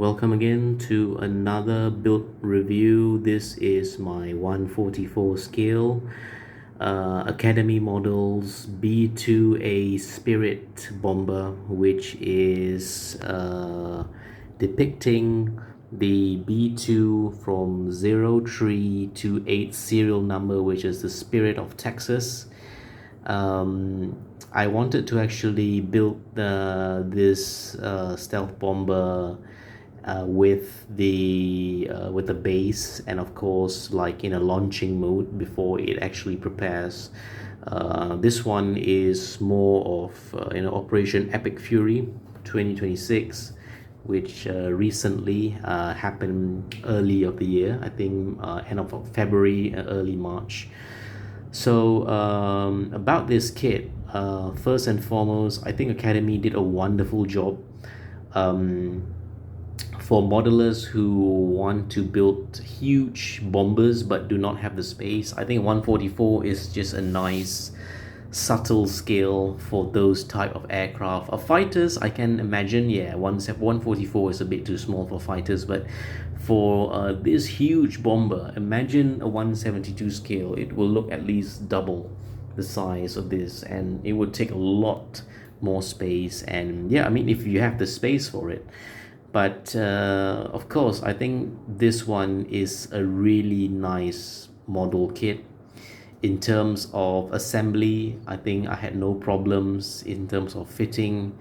welcome again to another build review. This is my 144 scale Academy Models B-2A Spirit bomber, which is depicting the B-2 from 03 to 8 serial number, which is the Spirit of Texas. I wanted to actually build this stealth bomber with the base, and of course like in a launching mode before it actually prepares. This one is more of Operation Epic Fury 2026, which recently happened early of the year, I think end of February, early March. So about this kit, first and foremost, I think Academy did a wonderful job. For modelers who want to build huge bombers but do not have the space, I think 144 is just a nice subtle scale for those type of aircraft. Fighters, I can imagine, yeah, 144 is a bit too small for fighters, but for this huge bomber, imagine a 172 scale. It will look at least double the size of this, and it would take a lot more space. And yeah, I mean, if you have the space for it. But of course, I think this one is a really nice model kit. In terms of assembly, I think I had no problems in terms of fitting.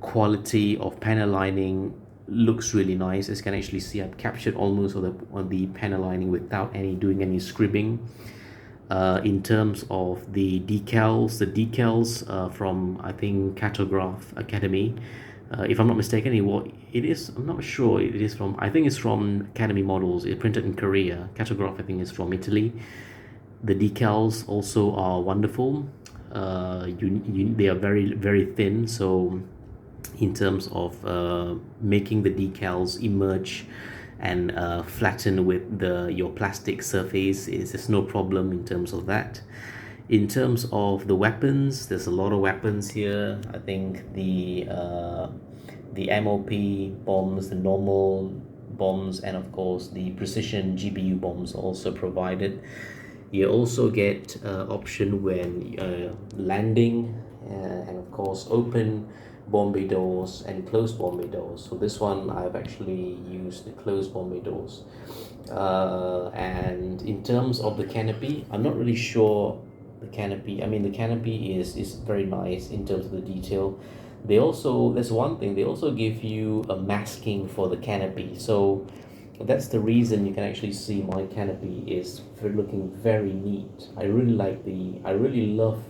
Quality of panel lining looks really nice. As you can actually see, I've captured almost on the panel lining without doing any scribbing. In terms of the decals from, I think, Cartograph Academy. If I'm not mistaken, it is, I'm not sure, it is from, I think it's from Academy Models. It's printed in Korea. Cartograph, I think, is from Italy. The decals also are wonderful. They are very, very thin, so in terms of making the decals emerge and flatten with your plastic surface, there's no problem in terms of that. In terms of the weapons, there's a lot of weapons here. I think the MOP bombs, the normal bombs, and of course the precision GBU bombs also provided. You also get option when landing, and of course open bomb bay doors and close bomb bay doors. So this one I've actually used the closed bomb bay doors. And in terms of the canopy, I'm not really sure the canopy. I mean, the canopy is very nice in terms of the detail. There's one thing, they also give you a masking for the canopy. So that's the reason you can actually see my canopy is looking very neat. I really love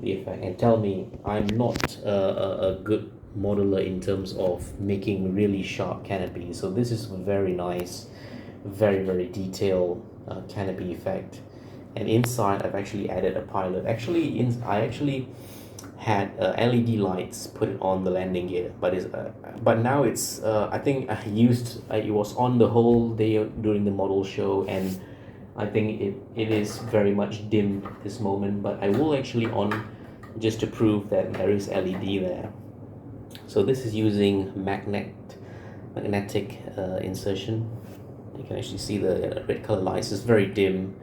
the effect. And tell me, I'm not a good modeler in terms of making really sharp canopies. So this is very nice, very, very detailed canopy effect. And inside, I've actually added a pilot. I actually had LED lights put it on the landing gear, but now it's I think I used it was on the whole day during the model show, and I think it is very much dim this moment. But I will actually on just to prove that there is LED there. So this is using magnetic insertion. You can actually see the red color lights. It's very dim.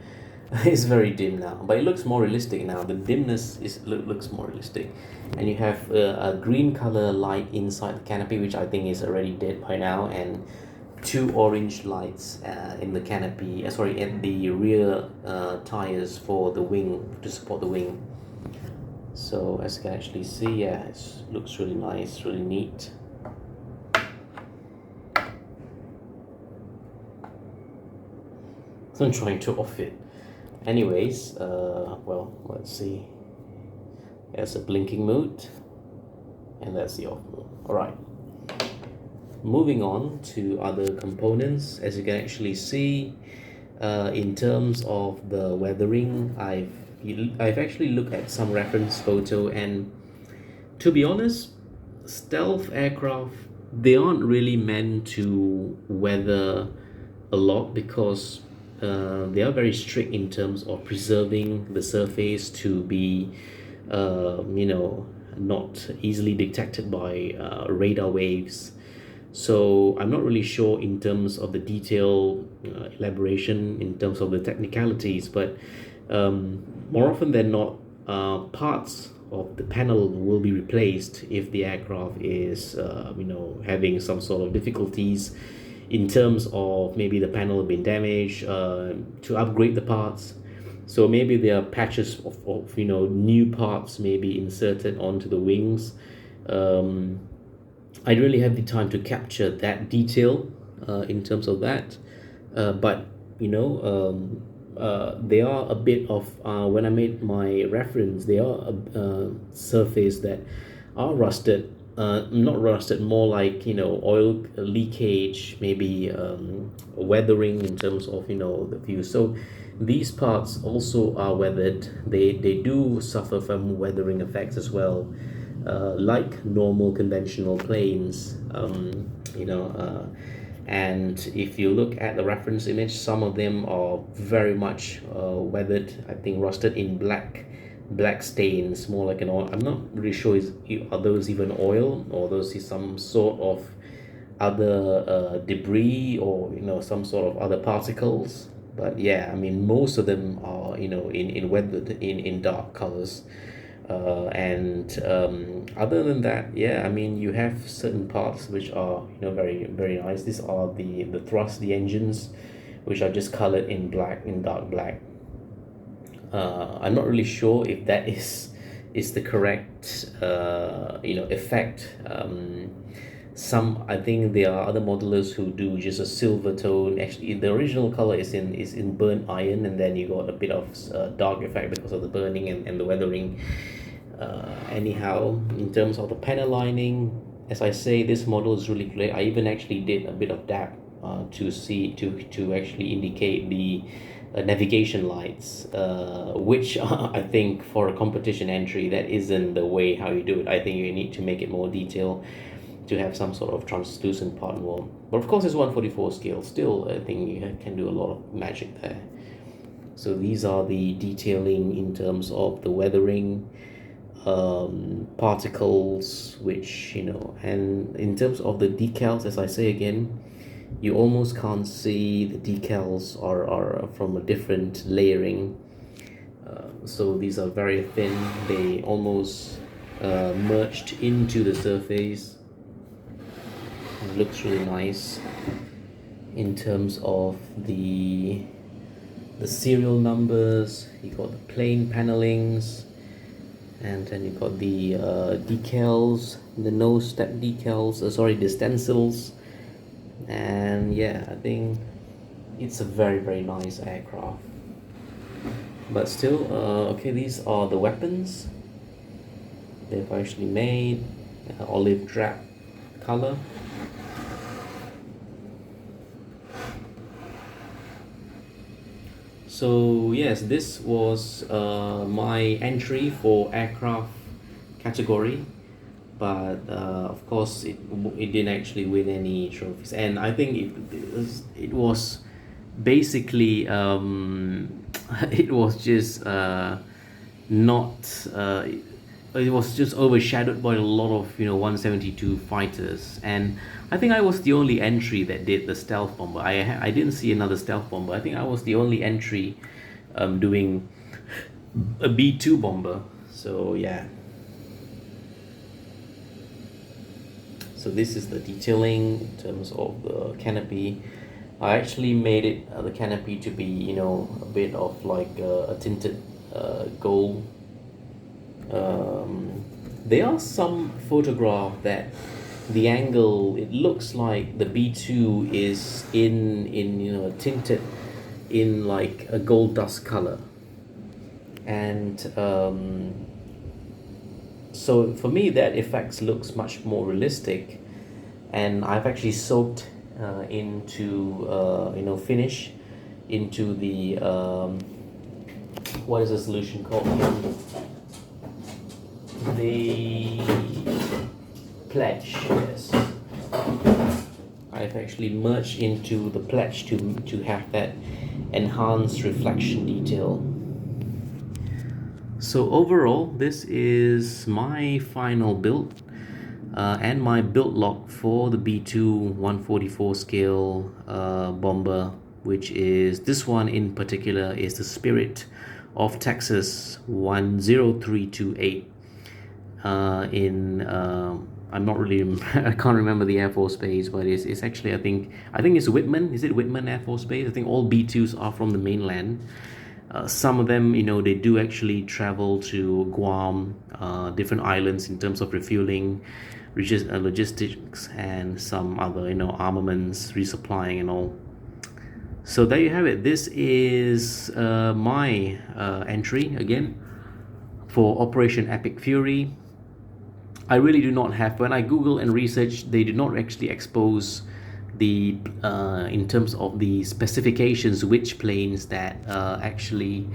It's very dim now, but it looks more realistic now. The dimness looks more realistic. And you have a green color light inside the canopy, which I think is already dead by now, and two orange lights in the canopy, in the rear tires for the wing, to support the wing. So as you can actually see, yeah, it looks really nice, really neat. I'm trying to off it. Anyways, well, let's see. There's a blinking mode, and that's the off mode. Alright. Moving on to other components, as you can actually see, in terms of the weathering, I've actually looked at some reference photo, and to be honest, stealth aircraft, they aren't really meant to weather a lot because they are very strict in terms of preserving the surface to be not easily detected by radar waves. So I'm not really sure in terms of the detail elaboration, in terms of the technicalities, but more often than not, parts of the panel will be replaced if the aircraft is having some sort of difficulties in terms of maybe the panel being damaged, to upgrade the parts. So maybe there are patches of new parts maybe inserted onto the wings. I don't really have the time to capture that detail in terms of that, but they are a bit of when I made my reference, they are a surface that are rusted, not rusted, more like oil leakage, maybe weathering in terms of the view. So these parts also are weathered. They do suffer from weathering effects as well, like normal conventional planes. And if you look at the reference image, some of them are very much weathered. I think rusted in black stains, more like an oil. I'm not really sure are those even oil, or those is some sort of other debris, or some sort of other particles. But yeah, I mean, most of them are in weathered in dark colors. And other than that, yeah, I mean, you have certain parts which are very very nice. These are the thrust, the engines, which are just colored in black, in dark black. I'm not really sure if that is the correct effect. I think there are other modelers who do just a silver tone. Actually, the original color is in burnt iron, and then you got a bit of dark effect because of the burning and the weathering. Anyhow, in terms of the panel lining, as I say, this model is really great. I even actually did a bit of dab to actually indicate the navigation lights, which I think for a competition entry, that isn't the way how you do it. I think you need to make it more detailed, to have some sort of translucent part wall. But of course, it's 1/44 scale. Still, I think you can do a lot of magic there. So these are the detailing in terms of the weathering, particles, which and in terms of the decals, as I say again, you almost can't see the decals are from a different layering. So these are very thin. They almost merged into the surface. It looks really nice. In terms of the serial numbers, you got the plain panelings, and then you got the decals, the nose step decals, the stencils. And yeah, I think it's a very very nice aircraft. But still, okay, these are the weapons they've actually made, olive drab color. So yes, this was my entry for aircraft category, but of course it didn't actually win any trophies, and I think it was basically it was just not it was just overshadowed by a lot of 172 fighters, and I think I was the only entry that did the stealth bomber. I didn't see another stealth bomber. I think I was the only entry doing a B-2 bomber. So yeah. So this is the detailing in terms of the canopy. I actually made it the canopy to be a bit of like a tinted gold. There are some photograph that the angle, it looks like the B-2 is in tinted in like a gold dust color, and so for me that effect looks much more realistic, and I've actually soaked into finish into the what is the solution called again? The pledge. Yes, I've actually merged into the pledge to have that enhanced reflection detail. So overall, this is my final build. and my build log for the B2 144 scale bomber, which is this one in particular, is the Spirit of Texas 10328 in I'm not really I can't remember the Air Force base, but it's actually I think it's Whitman. Is it Whitman Air Force Base? I think all B2s are from the mainland. Some of them, they do actually travel to Guam, different islands in terms of refueling, logistics, and some other, armaments, resupplying, and all. So there you have it. This is my entry again for Operation Epic Fury. I really do not have. When I Google and research, they did not actually expose the in terms of the specifications which planes that actually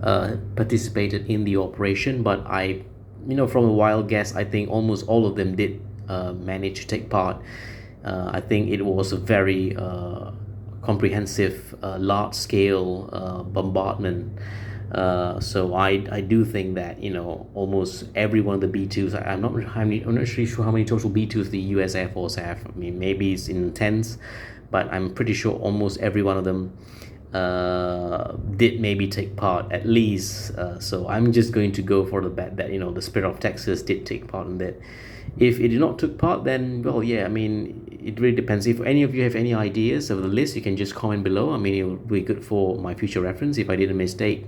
participated in the operation. But from a wild guess, I think almost all of them did manage to take part. I think it was a very comprehensive, large-scale bombardment. So I do think that almost every one of the B2s. I'm not really sure how many total B2s the U.S. Air Force have. I mean, maybe it's in tens, but I'm pretty sure almost every one of them did maybe take part at least. So I'm just going to go for the bet that the Spirit of Texas did take part in that. If it did not took part, then well, yeah. I mean, it really depends. If any of you have any ideas of the list, you can just comment below. I mean, it will be good for my future reference. If I did a mistake,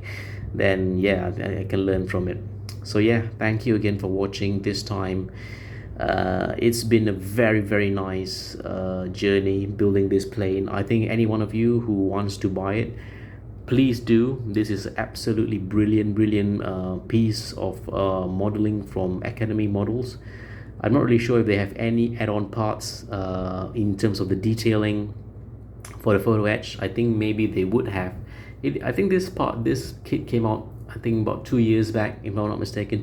then yeah, I can learn from it. So yeah, thank you again for watching this time. It's been a very, very nice journey building this plane. I think any one of you who wants to buy it, please do. This is absolutely brilliant piece of modeling from Academy Models. I'm not really sure if they have any add-on parts in terms of the detailing for the photo etch. I think maybe they would have. I think this kit came out, I think about 2 years back, if I'm not mistaken,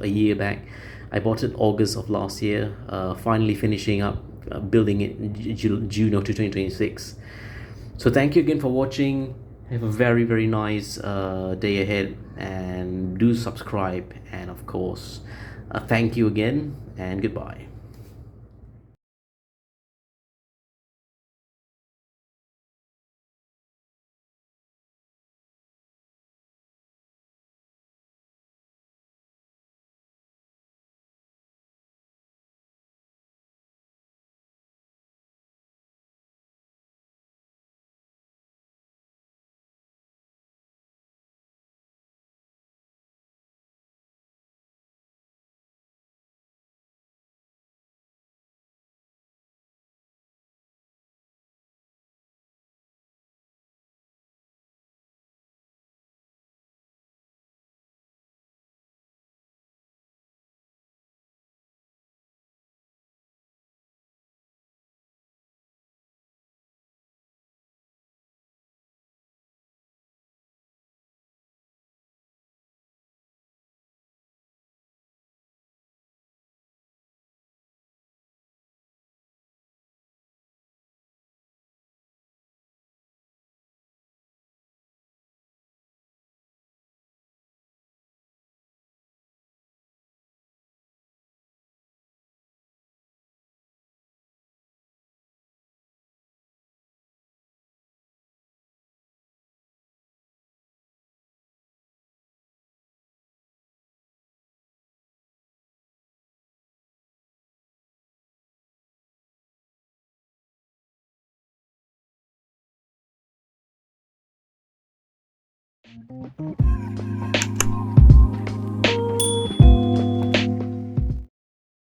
a year back. I bought it August of last year. Finally finishing up building it in June of 2026. So thank you again for watching. Have a very, very nice day ahead, and do subscribe, and of course thank you again, and goodbye.